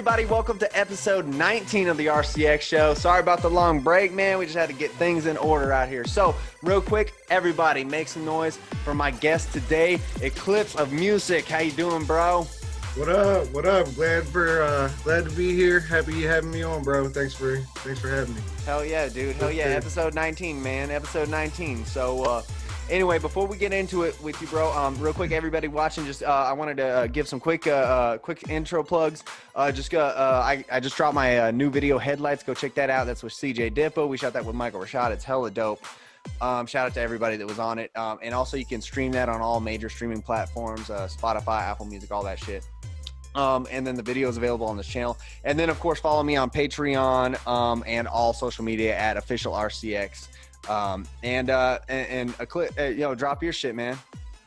everybody? Welcome to episode 19 of the RCX Show. Sorry about the long break, man. We just had to get things in order out here. So, real quick, everybody, make some noise for my guest today, E-Klipz of Muse-sic. How you doing, bro? What up? What up? Glad to be here. Happy you having me on, bro. Thanks for having me. Hell yeah, dude. Hell yeah. Episode 19, man. Episode 19. So, anyway, before we get into it with you, bro, real quick, everybody watching, just I wanted to give some quick intro plugs. I just dropped my new video, Headlights. Go check that out. That's with CJ Dippa. We shot that with Michael Rashad. It's hella dope. Shout out to everybody that was on it. And also, you can stream that on all major streaming platforms, Spotify, Apple Music, all that shit. And then the video is available on this channel. And then, of course, follow me on Patreon and all social media at official RCX. And E-Klipz, drop your shit, man.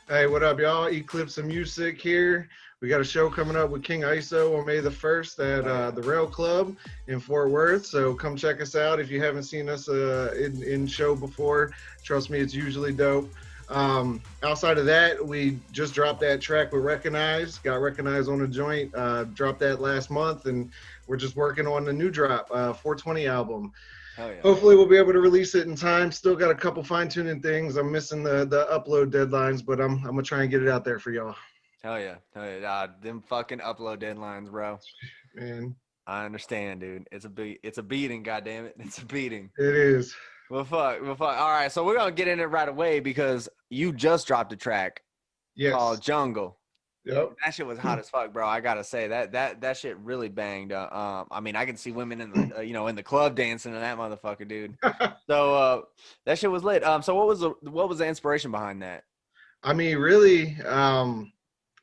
Hey, what up, y'all? E-Klipz of Muse-sic here. We got a show coming up with King ISO on May the 1st at the Rail Club in Fort Worth. So come check us out if you haven't seen us in show before. Trust me, it's usually dope. Outside of that, we just dropped that track with got recognized on a joint, dropped that last month, and we're just working on the new drop, 420 album. Yeah. Hopefully we'll be able to release it in time. Still got a couple fine-tuning things. I'm missing the upload deadlines, but I'm gonna try and get it out there for y'all. Hell yeah. Them fucking upload deadlines, bro. Man, I understand, dude. It's a beating, goddammit. It's a beating. it is. Well, fuck. All right, so we're gonna get in it right away because you just dropped a track called Jungle. Yep. That shit was hot as fuck, bro. I gotta say that shit really banged. I mean, I can see women in the in the club dancing to that motherfucker, dude. So that shit was lit. So what was the inspiration behind that? I mean, really,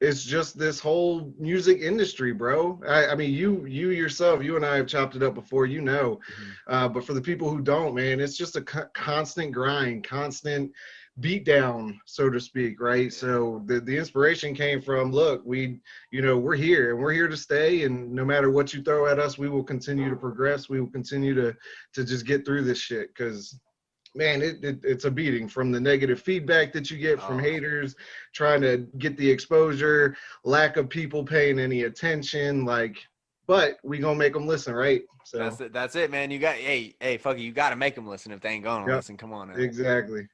it's just this whole music industry, bro. I mean, you yourself, you and I have chopped it up before, but for the people who don't, man, it's just a constant grind, constant beat down, so to speak, right? So the inspiration came from, look, we're here and we're here to stay, and no matter what you throw at us, we will continue to progress. We will continue to just get through this shit, because man, it's a beating from the negative feedback that you get from haters, trying to get the exposure, lack of people paying any attention, but we gonna make them listen, right? So that's it, man. You got fuck it, you gotta make them listen if they ain't gonna listen. Come on now. Exactly.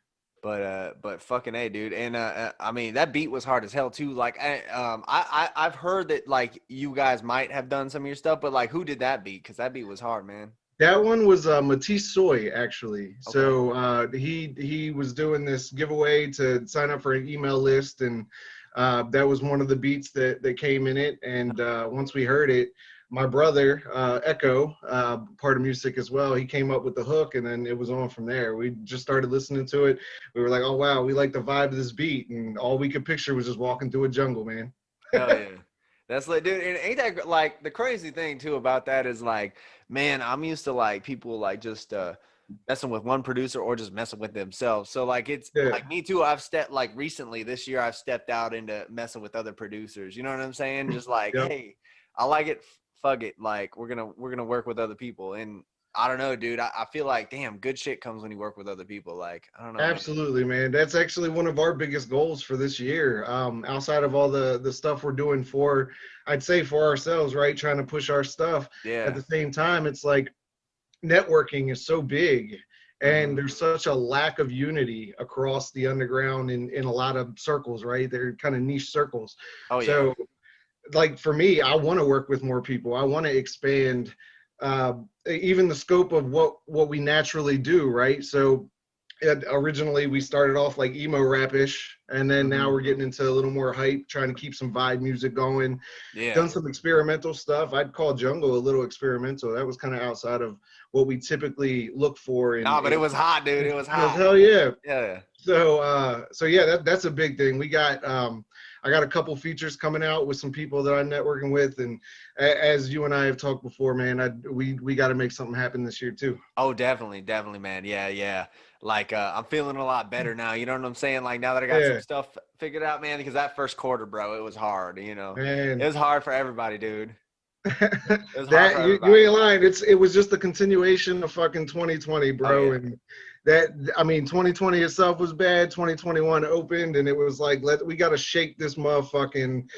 But fucking A, dude. And I mean, that beat was hard as hell too. Like I've heard that like you guys might have done some of your stuff, but like who did that beat? Because that beat was hard, man. That one was Matisse Soy, actually. Okay. So he was doing this giveaway to sign up for an email list, and that was one of the beats that came in it. And once we heard it, my brother, Echo, part of Muse-sic as well, he came up with the hook, and then it was on from there. We just started listening to it. We were like, oh, wow, we like the vibe of this beat. And all we could picture was just walking through a jungle, man. Hell yeah. That's like, dude, and ain't that like the crazy thing too about that is like, man, I'm used to like people like just messing with one producer or just messing with themselves. So like it's like me too. I've stepped like recently this year, I've stepped out into messing with other producers. You know what I'm saying? Just like, hey, I like it. Fuck it. Like we're gonna work with other people. And I don't know, dude. I feel like, damn, good shit comes when you work with other people. Like, I don't know. Absolutely, man. That's actually one of our biggest goals for this year. Outside of all the stuff we're doing I'd say for ourselves, right? Trying to push our stuff. Yeah. At the same time, it's like networking is so big, and there's such a lack of unity across the underground in a lot of circles, right? They're kind of niche circles. Oh, yeah. So, like for me, I want to work with more people. I want to expand even the scope of what we naturally do, right? So originally we started off like emo rap-ish, and then now we're getting into a little more hype, trying to keep some vibe music going. Done some experimental stuff. I'd call Jungle a little experimental. That was kind of outside of what we typically look for. But it was hot, dude. It was hot. Hell yeah. Yeah. So yeah, that's a big thing. We got I got a couple features coming out with some people that I'm networking with, and as you and I have talked before, man, we got to make something happen this year too. Oh, definitely, man. Yeah. Like I'm feeling a lot better now. You know what I'm saying? Like now that I got some stuff figured out, man. Because that first quarter, bro, it was hard. Man. It was hard for everybody, dude. It was hard for That you everybody. ain't lying. It was just the continuation of fucking 2020, Oh bro. yeah. And that, I mean, 2020 itself was bad. 2021 opened, and it was like, we got to shake this motherfucking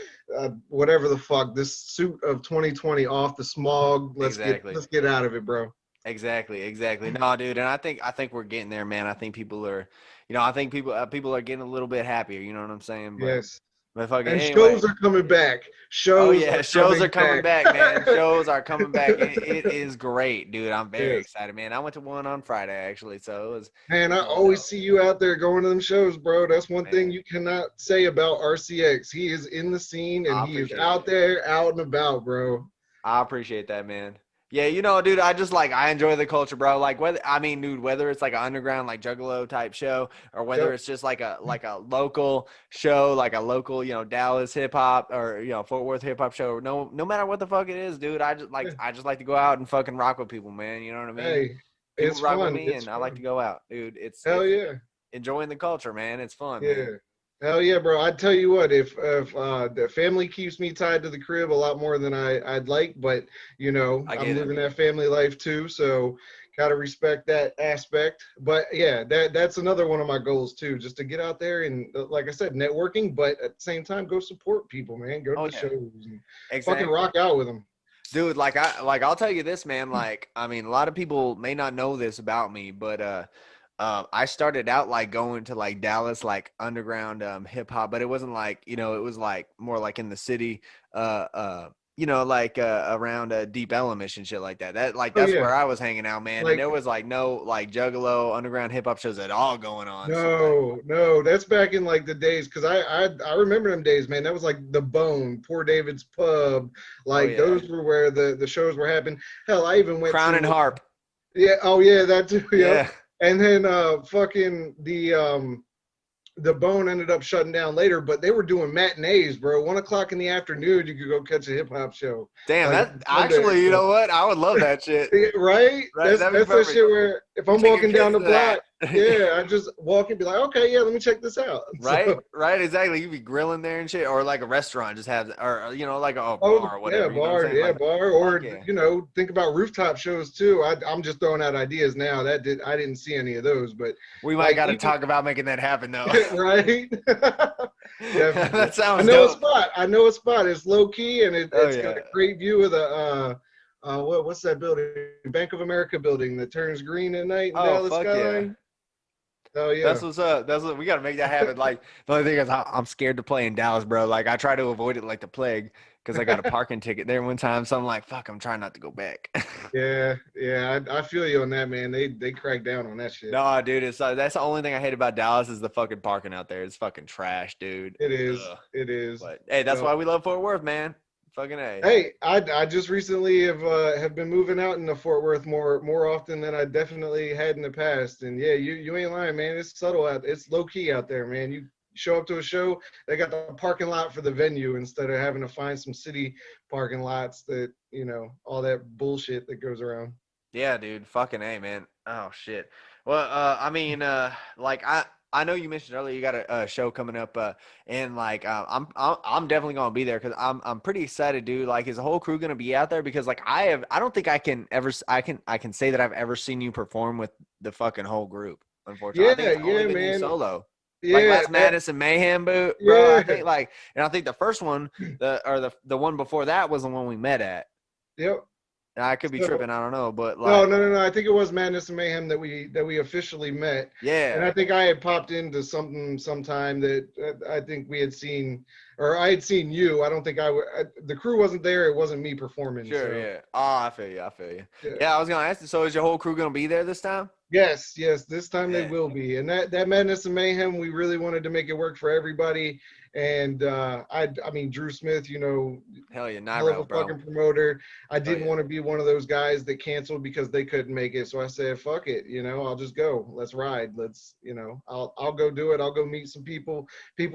whatever the fuck, this suit of 2020 off the smog. Exactly. Let's get out of it, bro. Exactly. No, dude, and I think we're getting there, man. I think people are, I think people are getting a little bit happier. You know what I'm saying? Yes. But fucking And anyway. shows are coming back. Oh Shows yeah, are shows are coming coming back. back, man. Shows are coming back. It is great, dude. I'm very Yes. excited, man. I went to one on Friday actually, so Man, I it was always dope, see you out there going to them shows, bro. That's one thing man. you cannot say about RCX. He is in the scene and I he is appreciate out it. there, out and about, bro. I appreciate that, man. Yeah, dude, I just I enjoy the culture, bro. Like dude, whether it's like an underground like Juggalo type show or whether Yep. it's just like a local show, like a local, Dallas hip hop or Fort Worth hip hop show. No matter what the fuck it is, dude, Yeah. I just like to go out and fucking rock with people, man. You know what I mean? Hey, People it's rock with fun. me It's and I like to fun. go out, dude. Hell It's yeah. enjoying the culture, man. It's fun, Yeah. man. Hell yeah, bro. I'd tell you what, if the family keeps me tied to the crib a lot more than I'd like, but I I'm get it. living that family life too, so gotta respect that aspect. But yeah, that's another one of my goals too, just to get out there and like I said, networking, but at the same time go support people, man. Go to Oh the yeah. shows and fucking Exactly. rock out with them. Dude, I'll tell you this, man. I mean, a lot of people may not know this about me, but I started out like going to like Dallas like underground hip hop, but it wasn't like, it was like more like in the city, around Deep Ellum and shit like that. Oh That's yeah, where I was hanging out, man. And like there was like no like Juggalo underground hip hop shows at all going on. So like, no, that's back in like the days because I remember them days, man. That was like the Bone, Poor David's Pub, oh like yeah, those were where the shows were happening. Hell, I even went Crown and to Harp. yeah, oh yeah, that too, yep. Yeah. And then fucking the Bone ended up shutting down later, but they were doing matinees, bro. 1 o'clock in the afternoon, you could go catch a hip hop show, Damn, like that on Sunday. actually, you So know what? I would love that shit. yeah, right? Right? That'd be That's that perfect. shit where if We I'm take your walking down kids the to block, that. yeah, I just walk and be like, okay, yeah, let me check this out. Right, So, right, exactly. You'd be grilling there and shit, or like a restaurant just have, or like a oh bar or yeah, whatever. You know what I'm bar, saying? yeah, Like, bar, fuck or yeah, think about rooftop shows too. I'm just throwing out ideas now. I didn't see any of those, but we might like got to even talk about making that happen though. right, definitely. That sounds dope. I know a spot. It's low key and Oh it's got yeah. a great view of the what's that building? Bank of America building that turns green at night in Oh Dallas fuck yeah. skyline. Oh That's yeah. what's up. That's what we got to make that happen. Like the only thing is I'm scared to play in Dallas, bro. Like I try to avoid it like the plague because I got a parking ticket there one time. So I'm like, fuck, I'm trying not to go back. Yeah, yeah, I feel you on that, man. They crack down on that shit. No, dude, that's the only thing I hate about Dallas is the fucking parking out there. It's fucking trash, dude. It is. Ugh. It is. But hey, that's Well, why we love Fort Worth, man. Fucking A. hey, I just recently have been moving out into Fort Worth more often than I definitely had in the past. And yeah, you ain't lying, man. It's subtle out. It's low key out there, man. You show up to a show, they got the parking lot for the venue instead of having to find some city parking lots that all that bullshit that goes around. Yeah, dude. Fucking A, man. Oh shit. Well, I mean, like I know you mentioned earlier you got a show coming up, and like I'm definitely gonna be there because I'm pretty excited, dude. Like, is the whole crew gonna be out there? Because like I don't think I can say that I've ever seen you perform with the fucking whole group. Unfortunately, I think Yeah, it's only yeah, been you man. solo. Like Yeah, last Madness and Mayhem, bro. I yeah. think like, and I think the first one, the one before that was the one we met at. Yep. And I could be So, tripping, I don't know, but no, like, no, no, no. I think it was Madness and Mayhem that we officially met, and yeah, I think I had popped into something sometime that I think we had seen, or I had seen you. I don't think the crew wasn't there. It wasn't me performing. sure, So yeah. Oh, I feel you, I feel you. yeah. Yeah, I was gonna ask you. So, is your whole crew gonna be there this time? Yes, yes. This time they Yeah, will be, and that Madness and Mayhem, we really wanted to make it work for everybody. And I mean, Drew Smith, hell yeah, hell of a Niro, bro. fucking promoter. I Oh didn't yeah, want to be one of those guys that canceled because they couldn't make it. So I said, fuck it, I'll just go. Let's ride. I'll go do it. I'll go meet some people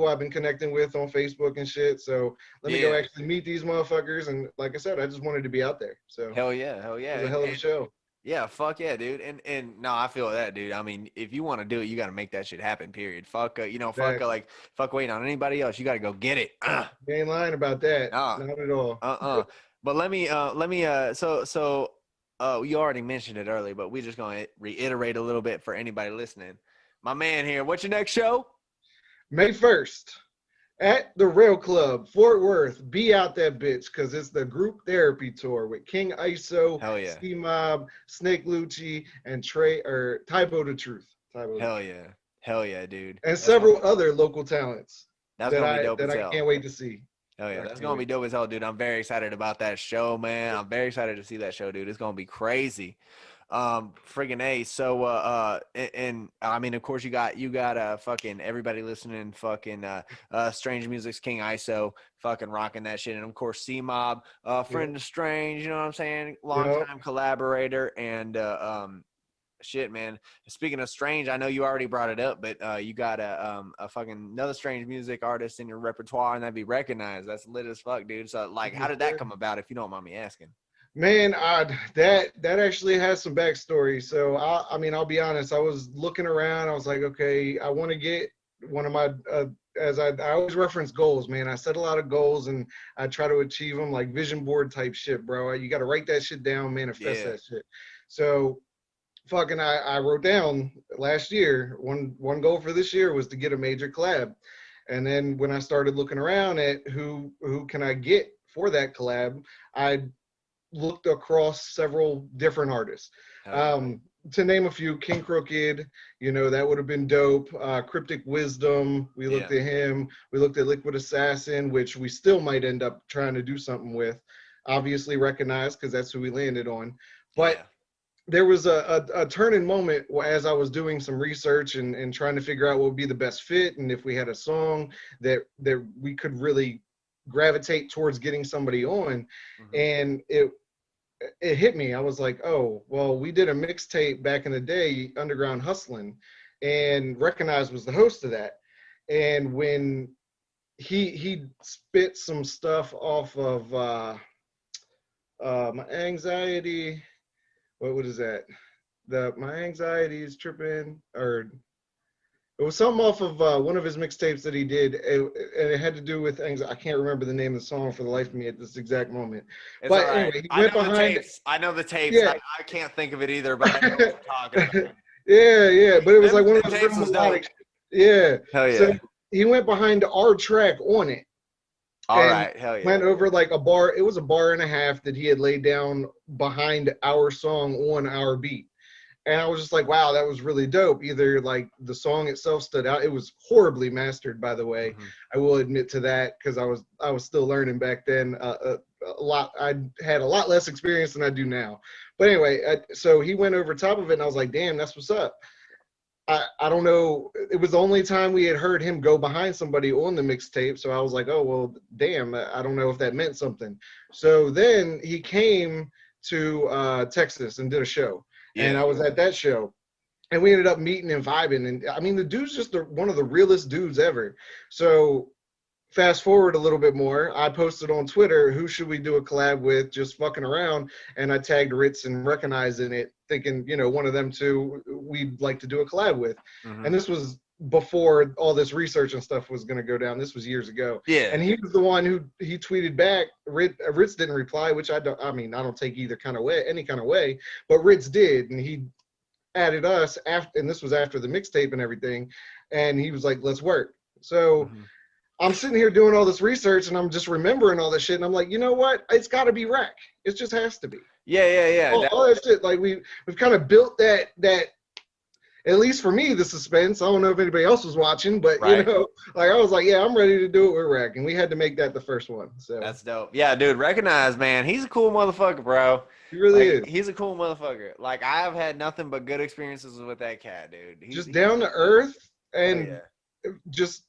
I've been connecting with on Facebook and shit. So let me go yeah. actually meet these motherfuckers. And like I said, I just wanted to be out there. So Hell yeah, it was a hell of a and show. yeah, fuck yeah, dude. And no, I feel that, dude. I mean, if you want to do it, you got to make that shit happen. Period. Fuck, Exactly. fuck waiting on anybody else. You got to go get it. You ain't lying about that. Nah, Not at all. uh-uh. But you already mentioned it earlier, but we're just gonna reiterate a little bit for anybody listening. My man here, what's your next show? May 1st at the Rail Club, Fort Worth. Be out that bitch, because it's the group therapy tour with King ISO, Hell yeah. Ski Mob, Snake Lucci, and Tybo the Truth. Hell yeah. Hell yeah, dude. And several other local talents That's gonna be dope that as I hell. can't wait to see. Oh yeah, that's gonna be dope as hell, dude. I'm very excited about that show, man. I'm very excited to see that show, dude. It's gonna be crazy. Friggin' A. So and I mean, of course, you got fucking everybody listening, fucking Strange Music's King ISO, fucking rocking that shit, and of course C Mob, friend of Strange, you know what I'm saying, longtime collaborator, and shit, man. Speaking of Strange, I know you already brought it up, but you got a fucking another Strange Music artist in your repertoire, and that'd be Recognized. That's lit as fuck, dude. So like, how did that come about, if you don't mind me asking? Man, that actually has some backstory. So I mean, I'll be honest. I was looking around. I was like, okay, I want to get one of my as I always reference goals, man. I set a lot of goals and I try to achieve them, like vision board type shit, bro. You got to write that shit down, manifest that shit. So fucking I wrote down last year, one goal for this year was to get a major collab. And then when I started looking around at who can I get for that collab, I looked across several different artists. To name a few, King Crooked, that would have been dope. Cryptic Wisdom, we looked at him. We looked at Liquid Assassin, which we still might end up trying to do something with. Obviously Recognized, because that's who we landed on. But there was a turning moment as I was doing some research and trying to figure out what would be the best fit, and if we had a song that we could really gravitate towards getting somebody on. And it hit me. I was like, oh, well, we did a mixtape back in the day, Underground Hustling, and Recognized was the host of that. And when he spit some stuff off of My Anxiety, what is that? My Anxiety is Tripping, or it was something off of one of his mixtapes that he did, and it had to do with anxiety. I can't remember the name of the song for the life of me at this exact moment. But anyway, he went behind. I know the tapes. Yeah. I can't think of it either, but I know what you're talking about. Yeah. But it was like one of those real melodic. Yeah. Hell yeah. So he went behind our track on it. All right. Hell yeah. Went over like a bar. It was a bar and a half that he had laid down behind our song on our beat. And I was just like, wow, that was really dope. Either like the song itself stood out. It was horribly mastered, by the way. I will admit to that, because I was still learning back then. A lot. I had a lot less experience than I do now. But anyway, so he went over top of it, and I was like, damn, that's what's up. I don't know. It was the only time we had heard him go behind somebody on the mixtape. So I was like, oh, well, damn, I don't know if that meant something. So then he came to Texas and did a show. Yeah. And I was at that show, and we ended up meeting and vibing. And I mean, the dude's just one of the realest dudes ever. So fast forward a little bit more, I posted on Twitter, who should we do a collab with, just fucking around. And I tagged Ritz and Recognized in it, thinking, one of them two we'd like to do a collab with. And this was before all this research and stuff was going to go down. This was years ago. Yeah. And he was the one who he tweeted back. Ritz didn't reply, which I don't take either kind of way, any kind of way, but Ritz did. And he added us after, and this was after the mixtape and everything. And he was like, let's work. So I'm sitting here doing all this research, and I'm just remembering all this shit. And I'm like, you know what? It's got to be Rec. It just has to be. Yeah. All that shit. Like we've kind of built that, at least for me, the suspense. I don't know if anybody else was watching, but like I was like, yeah, I'm ready to do it with Rec, and we had to make that the first one. So that's dope. Yeah, dude, Recognized, man. He's a cool motherfucker, bro. He really is. He's a cool motherfucker. Like, I've had nothing but good experiences with that cat, dude. He's down to earth and just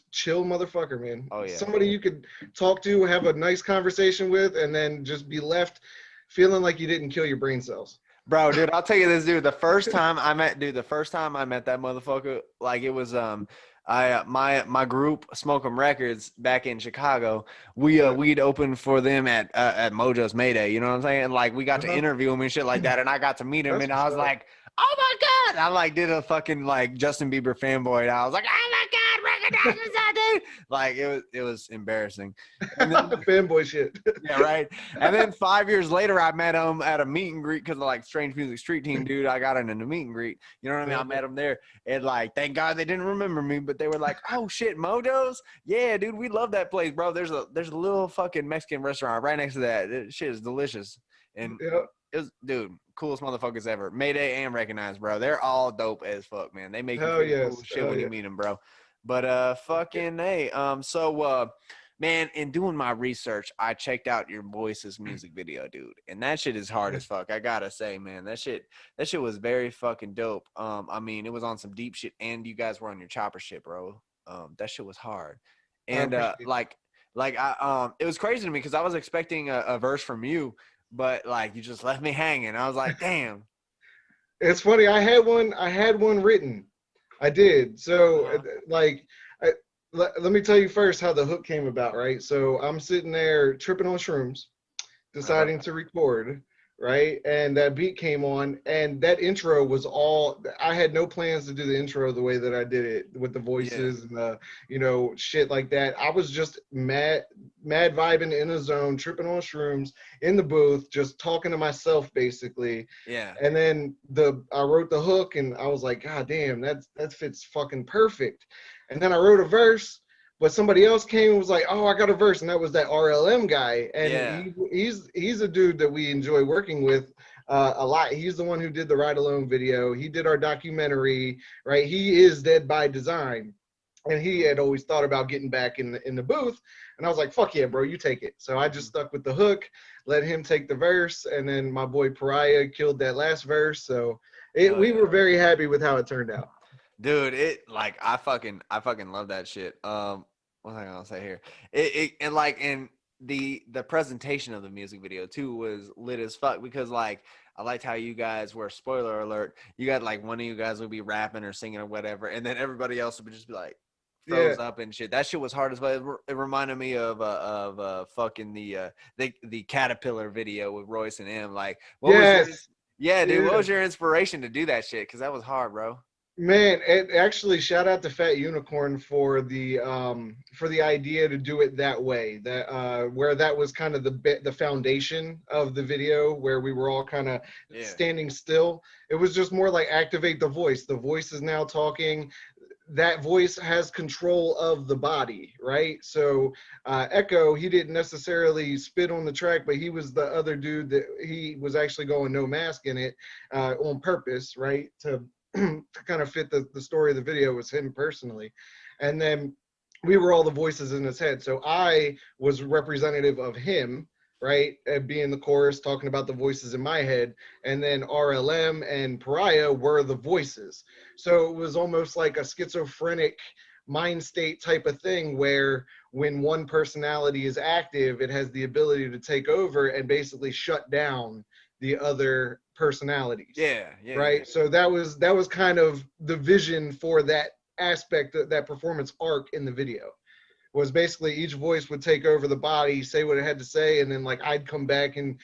chill motherfucker, man. Oh yeah. Somebody you could talk to, have a nice conversation with, and then just be left feeling like you didn't kill your brain cells. Bro, dude, I'll tell you this, dude. The first time I met that motherfucker, like, it was my group, Smoke 'em Records, back in Chicago. We'd open for them at Mojo's Mayday. You know what I'm saying? Like, we got to interview him and shit like that, and I got to meet him, and I was like, oh my god! I like did a fucking like Justin Bieber fanboy. And I was like, oh my god, Recognized, right? Like it was embarrassing. And then, Fanboy shit. yeah, right. And then 5 years later, I met him at a meet and greet because of like Strange Music Street Team, dude. I got in a meet and greet. You know what I mean? I met him there, and like, thank God they didn't remember me, but they were like, "Oh shit, Mojo's? Yeah, dude, we love that place, bro. There's a little fucking Mexican restaurant right next to that. That shit is delicious." And it was, dude, coolest motherfuckers ever. Mayday and Recognized, bro. They're all dope as fuck, man. They make you Hell feel yes. cool shit when you meet them, bro. But fucking hey, man, in doing my research, I checked out your Voices music video, dude, and that shit is hard as fuck. I gotta say, man, that shit was very fucking dope. I mean, it was on some deep shit, and you guys were on your chopper shit, bro. That shit was hard, and it was crazy to me because I was expecting a verse from you, but like you just left me hanging. I was like, damn. It's funny. I had one written. I did. So let me tell you first how the hook came about, right? So I'm sitting there tripping on shrooms, deciding to record, right? And that beat came on, and that intro was all. I had no plans to do the intro the way that I did it with the voices and the, shit like that. I was just mad vibing in a zone, tripping on shrooms in the booth, just talking to myself basically. Yeah. And then I wrote the hook, and I was like, God damn, that fits fucking perfect. And then I wrote a verse, but somebody else came and was like, "Oh, I got a verse," and that was that RLM guy, and he's a dude that we enjoy working with a lot. He's the one who did the Ride Alone video. He did our documentary, right? He is Dead by Design, and he had always thought about getting back in the booth. And I was like, "Fuck yeah, bro, you take it." So I just stuck with the hook, let him take the verse, and then my boy Pariah killed that last verse. So we were very happy with how it turned out. Dude, I fucking love that shit. What was I gonna say here? And the presentation of the music video too was lit as fuck because like I liked how you guys were, spoiler alert, you got like one of you guys would be rapping or singing or whatever, and then everybody else would just be like froze up and shit. That shit was hard as well. It reminded me of fucking the Caterpillar video with Royce and M. Like what was your inspiration to do that shit? Because that was hard, bro. Man, actually, shout out to Fat Unicorn for the idea to do it that way. That where that was kind of the foundation of the video, where we were all kind of standing still. It was just more like activate the voice. The voice is now talking. That voice has control of the body, right? So Echo, he didn't necessarily spit on the track, but he was the other dude that he was actually going no mask in it on purpose, right? To kind of fit the story of the video was him personally. And then we were all the voices in his head. So I was representative of him, right? And being the chorus, talking about the voices in my head. And then RLM and Pariah were the voices. So it was almost like a schizophrenic mind state type of thing where when one personality is active, it has the ability to take over and basically shut down the other personalities. Right. So that was kind of the vision for that aspect of that performance arc in the video. Was basically each voice would take over the body, say what it had to say, and then like I'd come back and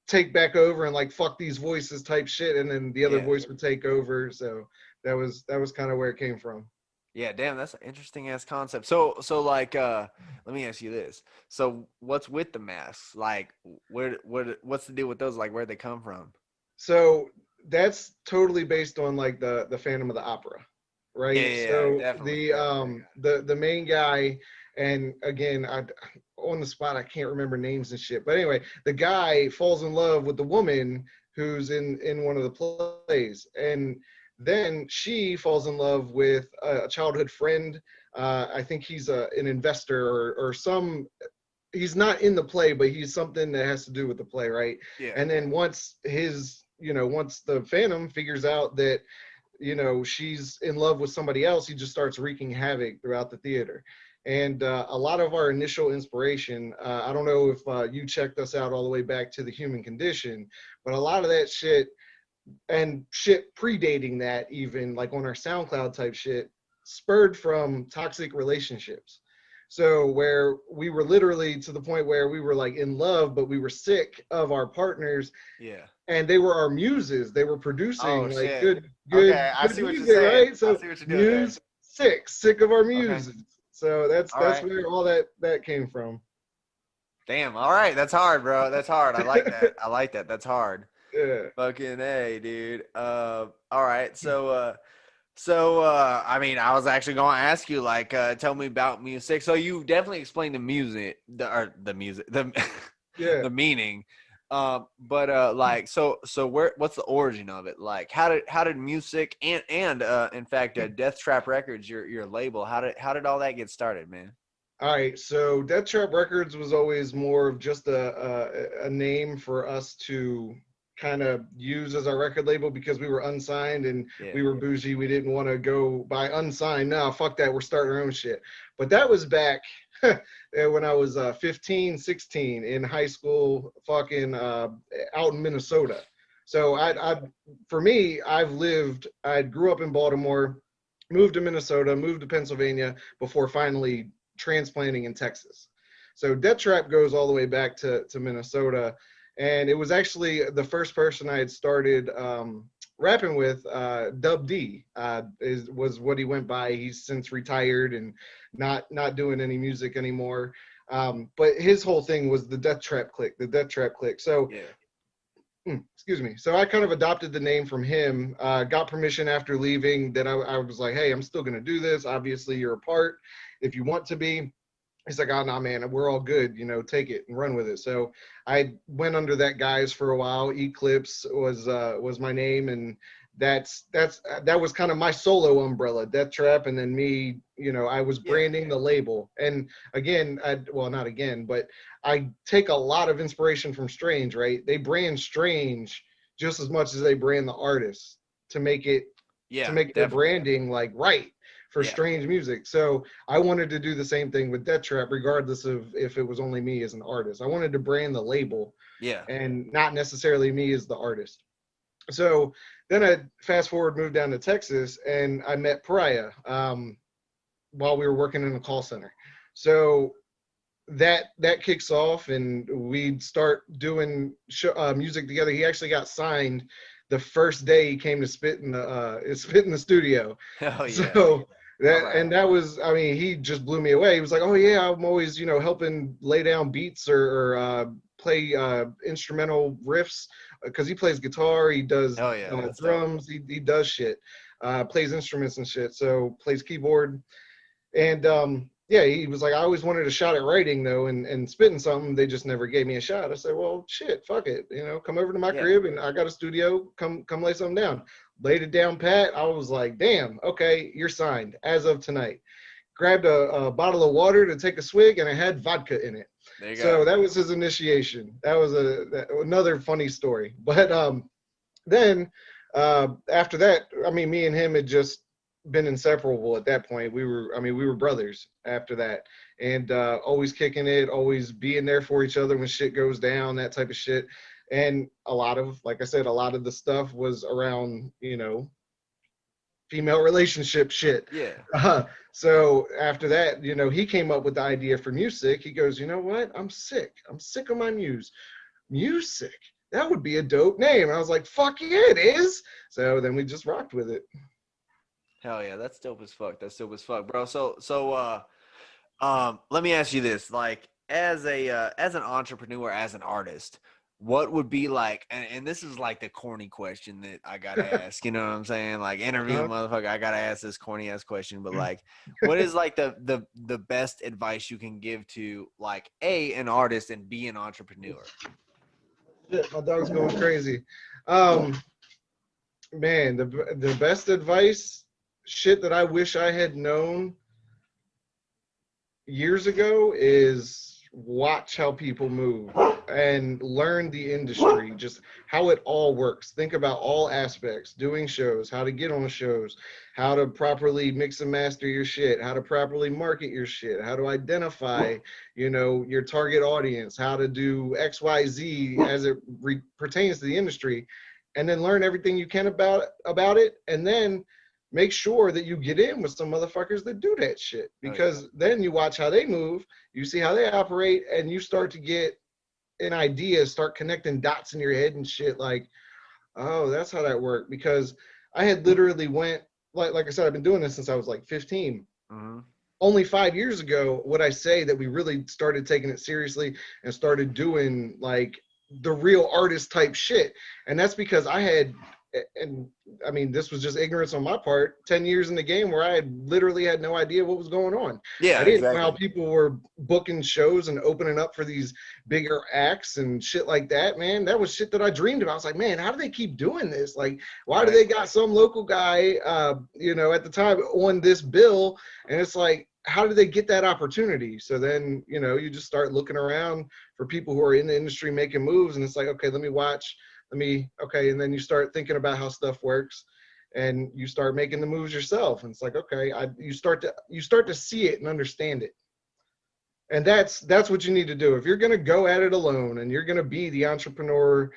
take back over and like fuck these voices type shit, and then the other voice would take over. So that was kind of where it came from. Yeah, damn, that's an interesting ass concept. So like let me ask you this. So what's with the masks? Like what's the deal with those? Like where'd they come from? So that's totally based on like the Phantom of the Opera, right? Yeah, so definitely. The main guy, and again, on the spot I can't remember names and shit. But anyway, the guy falls in love with the woman who's in one of the plays, and then she falls in love with a childhood friend. I think he's an investor or some. He's not in the play, but he's something that has to do with the play, right? Yeah. And then once once the Phantom figures out that, she's in love with somebody else, he just starts wreaking havoc throughout the theater. And a lot of our initial inspiration, I don't know if you checked us out all the way back to The Human Condition, but a lot of that shit and shit predating that, even like on our SoundCloud type shit, spurred from toxic relationships. So where we were literally to the point where we were like in love, but we were sick of our partners. Yeah. And they were our muses. They were producing good okay, I see what music, you're saying. right? So I see what you're doing Muse-sic, sick of our muses. Okay. So that's All right. where all that came from. Damn. All right. That's hard, bro. That's hard. I like that. I like that. That's hard. Yeah. Fucking A, dude. All right. I mean, I was actually going to ask you, like, tell me about music. So you definitely explained the music, Yeah. the meaning. Like, so what's the origin of it? Like, how did music and in fact, Death Trap Records, your label, how did all that get started, man? All right, so Death Trap Records was always more of just a name for us to kind of use as our record label because we were unsigned and Yeah. we were bougie. We didn't want to go by unsigned. No, fuck that. We're starting our own shit. But that was back when I was 15, 16 in high school, fucking out in Minnesota. So for me, I grew up in Baltimore, moved to Minnesota, moved to Pennsylvania before finally transplanting in Texas. So Death Trap goes all the way back to Minnesota. And it was actually the first person I had started rapping with, Dub D, was what he went by. He's since retired and not doing any music anymore. But his whole thing was the Death Trap clique. So excuse me. So I kind of adopted the name from him, got permission after leaving that I was like, hey, I'm still going to do this. Obviously, you're a part if you want to be. He's like, oh, nah, man, we're all good. Take it and run with it. So I went under that guise for a while. E-Klipz was my name. And that was kind of my solo umbrella, Death Trap. And then me, I was branding the label. And again, not again, but I take a lot of inspiration from Strange, right? They brand Strange just as much as they brand the artist to make it, their branding like right for Strange music. So I wanted to do the same thing with Death Trap, regardless of if it was only me as an artist. I wanted to brand the label and not necessarily me as the artist. So then I fast forward, moved down to Texas, and I met Pariah while we were working in a call center. So that kicks off, and we'd start doing music together. He actually got signed the first day he came to spit in the studio. Hell yeah. So that was, I mean, he just blew me away. He was like, oh yeah, I'm always, helping lay down beats or play instrumental riffs, because he plays guitar, he does drums, he does shit, plays instruments and shit, so plays keyboard. And he was like, I always wanted a shot at writing though, and spitting something. They just never gave me a shot. I said, well, shit, fuck it. Come over to my crib, and I got a studio. Come lay something down. Laid it down pat. I was like, damn, okay, you're signed as of tonight. Grabbed a bottle of water to take a swig, and it had vodka in it. There you go. So that was his initiation. That was another funny story. But then after that, I mean, me and him had just been inseparable at that point. We were brothers after that, and always kicking it, always being there for each other when shit goes down, that type of shit. And like I said, a lot of the stuff was around, female relationship shit. Yeah. So after that, he came up with the idea for Muse-sic. He goes, you know what? I'm sick of my Muse-sic. That would be a dope name. And I was like, fuck yeah, it is. So then we just rocked with it. Hell yeah, that's dope as fuck. That's dope as fuck, bro. So let me ask you this: like, as an entrepreneur, as an artist, what would be like? And this is like the corny question that I gotta ask. You know what I'm saying? Like, interview motherfucker, I gotta ask this corny ass question. But like, what is like the best advice you can give to like an artist and B, an entrepreneur? Shit, my dog's going crazy. Man, the best advice. Shit that I wish I had known years ago is watch how people move and learn the industry, just how it all works. Think about all aspects, doing shows, how to get on shows, how to properly mix and master your shit, how to properly market your shit, how to identify, your target audience, how to do XYZ as it pertains to the industry, and then learn everything you can about it, and then make sure that you get in with some motherfuckers that do that shit, because then you watch how they move, you see how they operate, and you start to get an idea, start connecting dots in your head and shit like, oh, that's how that worked. Because I had literally went, like I said, I've been doing this since I was like 15. only 5 years ago would I say that we really started taking it seriously and started doing like the real artist type shit. And that's because I had, and I mean, this was just ignorance on my part, 10 years in the game where I had literally had no idea what was going on. Yeah, I didn't know how exactly. people were booking shows and opening up for these bigger acts and shit like that, man. That was shit that I dreamed about. I was like, man, how do they keep doing this? Like, why do Right. they got some local guy, you know, at the time on this bill? And it's like, how did they get that opportunity? So then, you know, you just start looking around for people who are in the industry making moves, and it's like, okay, let me watch, okay, and then you start thinking about how stuff works, and you start making the moves yourself, and it's like, okay, you start to see it and understand it, and that's what you need to do. If you're gonna go at it alone, and you're gonna be the entrepreneur,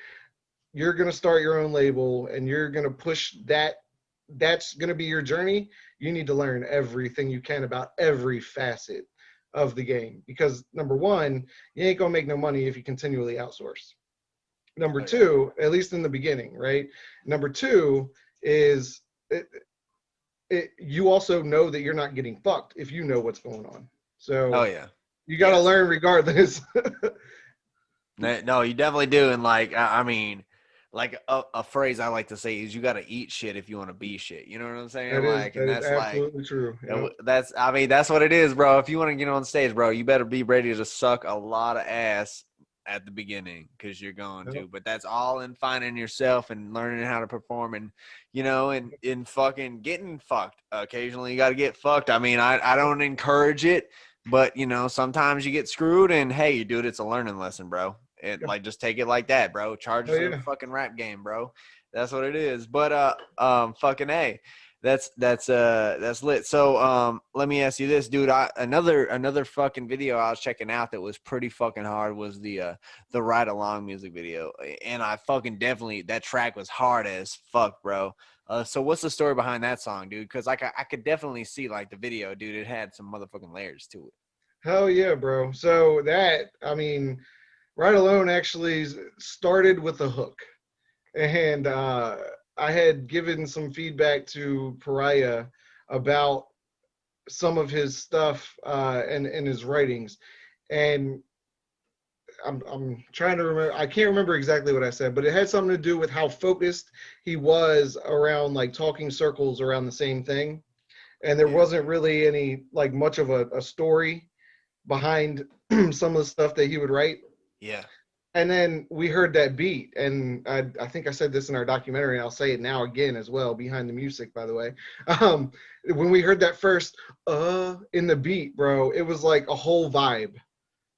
you're gonna start your own label, and you're gonna push that. That's gonna be your journey. You need to learn everything you can about every facet of the game, because number one, you ain't gonna make no money if you continually outsource. Number Oh yeah. two, at least in the beginning, right? Number two is you also know that you're not getting fucked if you know what's going on. Oh So yeah. you got to Yes. learn regardless. No, you definitely do. And like, I mean, like a phrase I like to say is you got to eat shit if you want to be shit. You know what I'm saying? Like, and that is that's like, absolutely true. Yeah. that's, I mean, that's what it is, bro. If you want to get on stage, bro, you better be ready to suck a lot of ass at the beginning because you're going Yep. to. But that's all in finding yourself and learning how to perform and, you know, and in fucking getting fucked. Occasionally you got to get fucked. I mean, I don't encourage it, but, you know, sometimes you get screwed and, hey, dude, it's a learning lesson, bro. It Yep. like just take it like that, bro. Charge Oh for the yeah. fucking rap game, bro. That's what it is. But fucking A. That's lit. So let me ask you this, dude. Another fucking video I was checking out that was pretty fucking hard was the Ride Along music video. And I fucking definitely that track was hard as fuck, bro. So what's the story behind that song, dude? Because I could definitely see like the video, dude. It had some motherfucking layers to it. Hell yeah, bro. So that, I mean, Right Alone actually started with a hook. And I had given some feedback to Pariah about some of his stuff and his writings. And I'm trying to remember. I can't remember exactly what I said, but it had something to do with how focused he was around like talking circles around the same thing. And there Yeah. wasn't really any like much of a story behind some of the stuff that he would write. Yeah. And then we heard that beat, and I think I said this in our documentary, and I'll say it now again as well, behind the music, by the way. Um, when we heard that first in the beat, bro, it was like a whole vibe.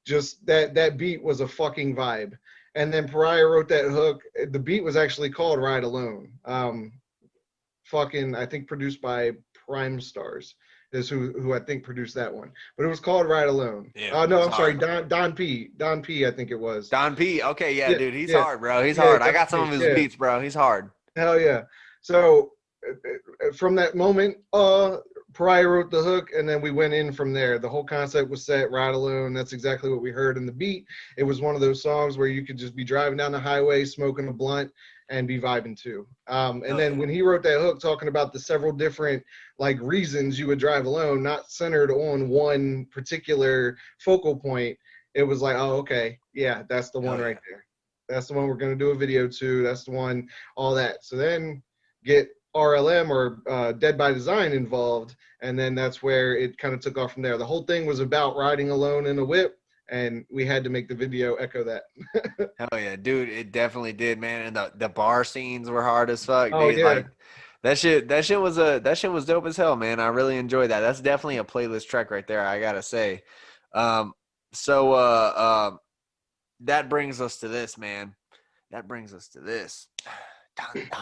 Just that beat was a fucking vibe. And then Pariah wrote that hook. The beat was actually called Ride Alone. Fucking, I think produced by Prime Stars is who I think produced that one. But it was called Ride Alone. Yeah. Oh no, It's I'm sorry, hard. Don P. I think it was. Don P. Okay, yeah, Yeah, dude, he's yeah, hard, bro. He's yeah, hard. I Don got some P. of his Yeah, beats, bro. He's hard. hell yeah. So from that moment, Pariah wrote the hook, and then we went in from there. The whole concept was set, Ride Alone. That's exactly what we heard in the beat. It was one of those songs where you could just be driving down the highway, smoking a blunt, and be vibing to. And Hell then yeah. when he wrote that hook, talking about the several different like reasons you would drive alone, not centered on one particular focal point, it was like, oh, okay, yeah, that's the one Hell right yeah. there. That's the one we're gonna do a video to. That's the one, all that. So then get RLM or Dead by Design involved, and then that's where it kind of took off from there. The whole thing was about riding alone in a whip, and we had to make the video echo that. Hell yeah, dude. It definitely did, man. And the bar scenes were hard as fuck, Oh dude. yeah, Like that shit was dope as hell, man. I really enjoyed that. That's definitely a playlist track right there, I gotta say. Um, so that brings us to this, man. That brings us to this. Dun, dun.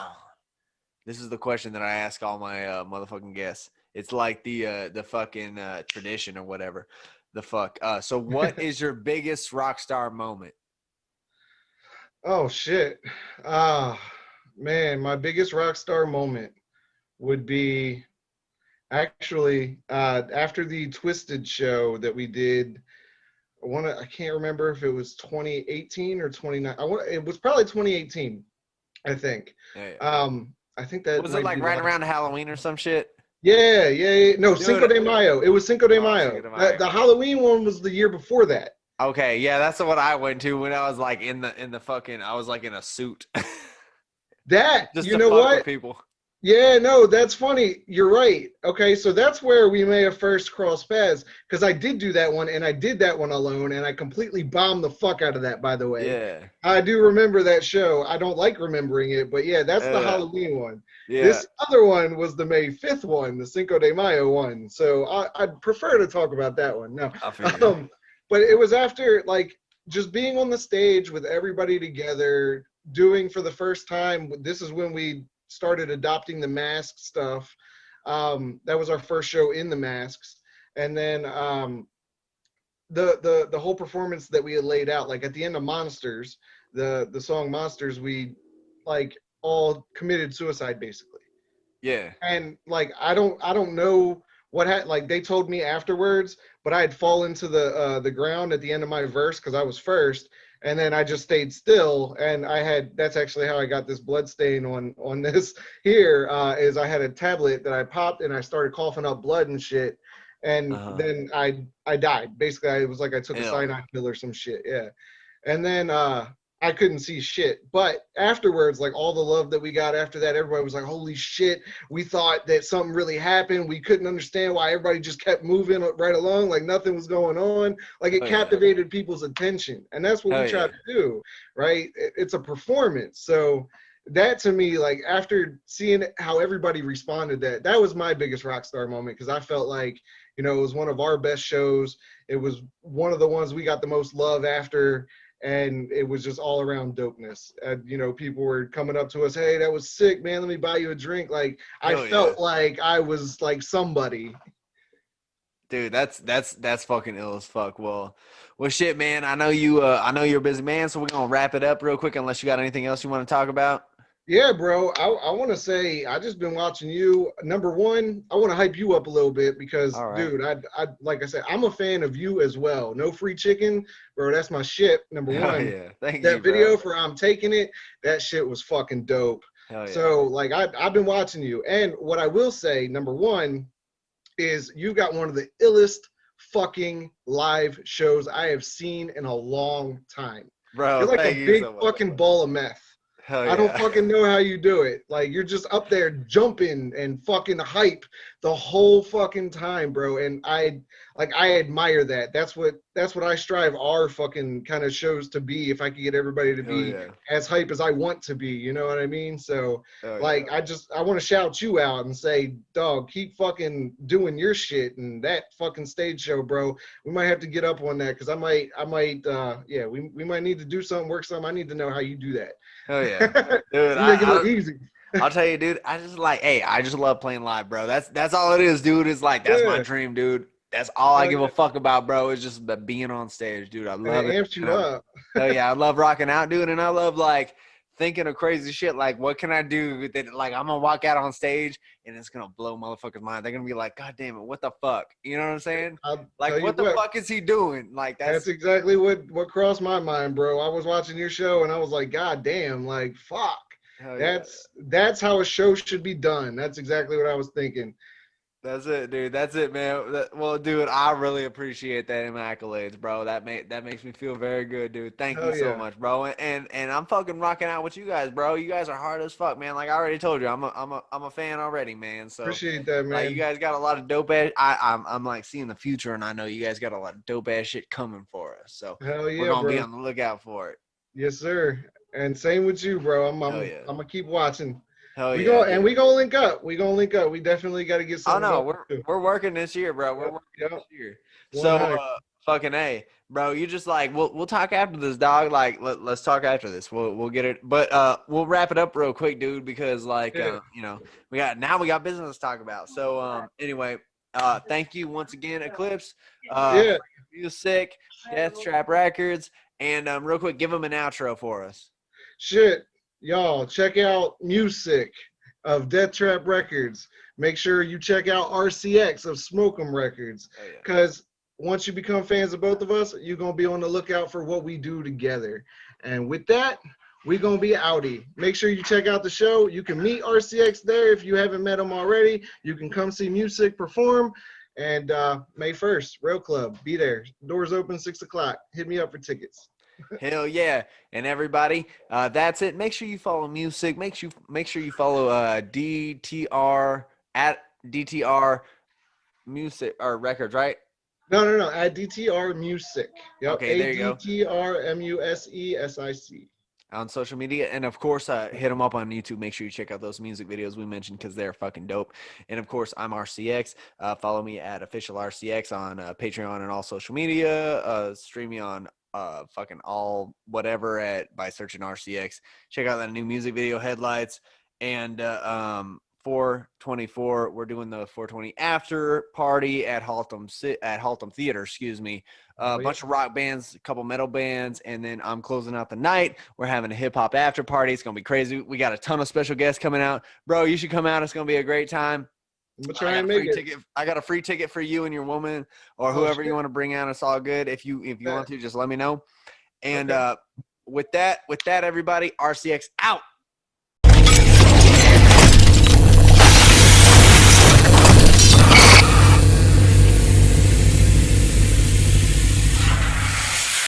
This is the question that I ask all my motherfucking guests. It's like the fucking tradition or whatever. The fuck. So what is your biggest rock star moment? oh shit. Ah, man, my biggest rock star moment would be actually after the Twisted show that we did. I can't remember if it was 2018 or 29. It was probably 2018, I think. Yeah, yeah. I think that Was it might like be the right last. around Halloween or some shit? Yeah. No, Dude, Cinco de Mayo. It was Cinco de oh, Mayo. Cinco de Mayo. The Halloween one was the year before that. Okay, yeah, that's what I went to when I was like in the fucking I was like in a suit. That, Just you to know fuck with what? people. Yeah, no, that's funny. You're right. Okay, so that's where we may have first crossed paths because I did do that one and I did that one alone and I completely bombed the fuck out of that, by the way. Yeah. I do remember that show. I don't like remembering it, but yeah, that's the Yeah. Halloween one. Yeah. This other one was the May 5th one, the Cinco de Mayo one. So I'd prefer to talk about that one. No. I figured. But it was after like just being on the stage with everybody together, doing for the first time. This is when we started adopting the mask stuff. That was our first show in the masks, and then the whole performance that we had laid out, like at the end of Monsters, the song Monsters, we like all committed suicide basically. Yeah. And like I don't know what had, like they told me afterwards, but I had fallen to the ground at the end of my verse because I was first, and then I just stayed still, and I had, that's actually how I got this blood stain on this here, is I had a tablet that I popped and I started coughing up blood and shit, and then I died. Basically, I was like I took a cyanide pill or some shit, yeah. And then I couldn't see shit. But afterwards, like all the love that we got after that, everybody was like, holy shit, we thought that something really happened. We couldn't understand why everybody just kept moving right along, like nothing was going on. Like it captivated people's attention. And that's what we try to do, right? It's a performance. So that to me, like after seeing how everybody responded, that was my biggest rock star moment, because I felt like, you know, it was one of our best shows. It was one of the ones we got the most love after. And it was just all around dopeness. You know, people were coming up to us, hey, that was sick, man. Let me buy you a drink. Like, I felt like I was like somebody. Dude, that's fucking ill as fuck. Well, shit, man. I know you're a busy man, so we're gonna wrap it up real quick. Unless you got anything else you want to talk about. Yeah, bro. I want to say I just been watching you. Number one, I want to hype you up a little bit because, dude, I like I said, I'm a fan of you as well. No Free Chicken, bro. That's my shit. Number one. Yeah, thank that you, video bro. for I'm Taking It, that shit was fucking dope. Hell yeah. So like I've been watching you, and what I will say, number one, is you've got one of the illest fucking live shows I have seen in a long time. Bro, you're like thank a you big so much, fucking ball of meth. Hell yeah. I don't fucking know how you do it. Like you're just up there jumping and fucking hype the whole fucking time, bro. And I admire that. That's what I strive our fucking kind of shows to be. If I could get everybody to be as hype as I want to be, you know what I mean? So like I want to shout you out and say, dog, keep fucking doing your shit, and that fucking stage show, bro. We might have to get up on that because I might we might need to do something, work something. I need to know how you do that. Hell yeah, dude. Make it look easy. I'll tell you, dude. I just love playing live, bro. That's all it is, dude. It's like that's my dream, dude. That's all I give a fuck about, bro. Is just being on stage, dude. I love it. Amps you up. Hell yeah, I love rocking out, dude, and I love like thinking of crazy shit. Like, what can I do that? Like, I'm gonna walk out on stage and it's gonna blow motherfuckers' mind. They're gonna be like, God damn it, what the fuck? You know what I'm saying? Like, what the fuck is he doing? Like, that's exactly what crossed my mind, bro. I was watching your show and I was like, God damn, like, fuck. That's how a show should be done. That's exactly what I was thinking. That's it, dude. That's it, man. Well, dude, I really appreciate that in my accolades, bro. That makes me feel very good, dude. Thank you so much, bro. And I'm fucking rocking out with you guys, bro. You guys are hard as fuck, man. Like I already told you, I'm a fan already, man. So appreciate that, man. Like you guys got a lot of dope ass. I'm like seeing the future, and I know you guys got a lot of dope ass shit coming for us. So we're gonna be on the lookout for it. Yes, sir. And same with you, bro. I'm gonna keep watching. Hell we yeah, we gonna link up. We definitely got to get something. Oh no, we're working this year, bro. We're working this year. So fucking A, bro. You just like we'll talk after this, dog. Like let's talk after this. We'll get it, but we'll wrap it up real quick, dude, because like you know we got business to talk about. So anyway, thank you once again, E-Klipz. Muse-sic, Death Trap Records, and real quick, give them an outro for us. Shit. Y'all, check out Muse-sic of Death Trap Records. Make sure you check out RCX of Smoke 'em Records. Because once you become fans of both of us, you're going to be on the lookout for what we do together. And with that, we gonna be outie. Make sure you check out the show. You can meet RCX there if you haven't met him already. You can come see Muse-sic perform. And May 1st, Rail Club, be there. Doors open 6 o'clock. Hit me up for tickets. Hell yeah. And everybody, that's it. Make sure you follow Muse-sic. Make sure you follow DTR at DTR Music or Records, right? No. At DTR Muse-sic. Yep. Okay, there you go. ADTR MUSESIC. On social media, and of course hit them up on YouTube. Make sure you check out those music videos we mentioned because they're fucking dope. And of course, I'm RCX. Follow me at official RCX on Patreon and all social media. Stream me on fucking all whatever by searching RCX. Check out that new music video, Headlights. And 424, we're doing the 420 after party at Haltom Theater, excuse me. A bunch of rock bands, a couple metal bands, and then I'm closing out the night. We're having a hip-hop after party. It's going to be crazy. We got a ton of special guests coming out. Bro, you should come out. It's going to be a great time. We'll try and make it. I got a free ticket for you and your woman or whoever you want to bring out. It's all good. If you want to, just let me know. And with that, everybody, RCX out.